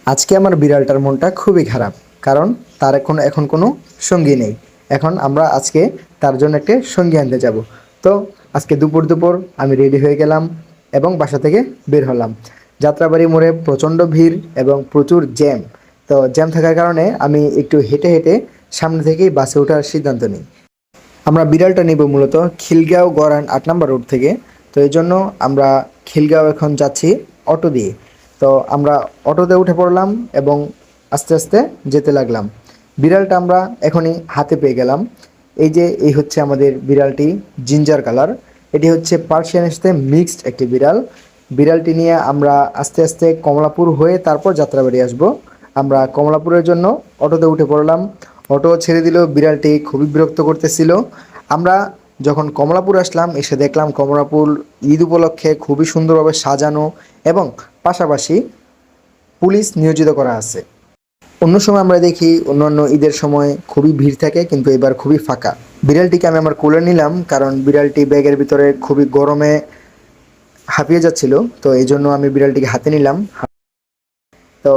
আজকে আমার বিড়ালটার মনটা খুবই খারাপ, কারণ তার এখন কোনো সঙ্গী নেই। এখন আমরা আজকে তার জন্য একটা সঙ্গী আনতে যাব। তো আজকে দুপুর দুপুর আমি রেডি হয়ে গেলাম এবং বাসা থেকে বের হলাম। যাত্রাবাড়ি মোড়ে প্রচণ্ড ভিড় এবং প্রচুর জ্যাম। তো জ্যাম থাকার কারণে আমি একটু হেঁটে হেঁটে সামনে থেকেই বাসে ওঠার সিদ্ধান্ত নিই। আমরা বিড়ালটা নিব মূলত খিলগাঁও গড়ান ৮ নম্বর রোড থেকে। তো এই জন্য আমরা খিলগাঁও এখন যাচ্ছি অটো দিয়ে। তো আমরা অটোতে উঠে পড়লাম এবং আস্তে আস্তে যেতে লাগলাম। বিড়ালটা আমরা এখনই হাতে পেয়ে গেলাম। এই হচ্ছে আমাদের বিড়ালটি, জিঞ্জার কালার। এটি হচ্ছে পার্সিয়ানের সাথে মিক্সড একটি বিড়াল। বিড়ালটি নিয়ে আমরা আস্তে আস্তে কমলাপুর হয়ে তারপর যাত্রাবাড়ি আসব। আমরা কমলাপুরের জন্য অটোতে উঠে পড়লাম। অটো ছেড়ে দিল, বিড়ালটি খুবই বিরক্ত করতেছিল। আমরা যখন কমলাপুর আসলাম, এসে দেখলাম কমলাপুর ঈদ উপলক্ষে খুবই সুন্দরভাবে সাজানো এবং পাশাপাশি পুলিশ নিয়োজিত করা আছে। অন্য সময় আমরা দেখি অন্যান্য ঈদের সময় খুবই ভিড় থাকে, কিন্তু এবার খুবই ফাঁকা। বিড়ালটিকে আমি আমার কোলে নিলাম, কারণ বিড়ালটি ব্যাগের ভিতরে খুবই গরমে হাঁপিয়ে যাচ্ছিল। তো এই জন্য আমি বিড়ালটিকে হাতে নিলাম। তো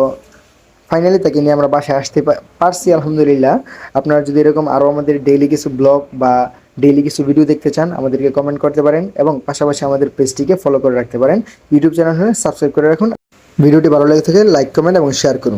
ফাইনালি তাকে নিয়ে আমরা বাসায় আসতে পারছি, আলহামদুলিল্লাহ। আপনারা যদি এরকম আরও আমাদের ডেইলি কিছু ব্লগ বা ডেইলি কিছু ভিডিও দেখতে চান, আমাদেরকে কমেন্ট করতে পারেন এবং পাশাপাশি আমাদের পেজটিকে ফলো করে রাখতে পারেন। ইউটিউব চ্যানেল হলে সাবস্ক্রাইব করে রাখুন। ভিডিওটি ভালো লেগে থাকে লাইক, কমেন্ট এবং শেয়ার করুন।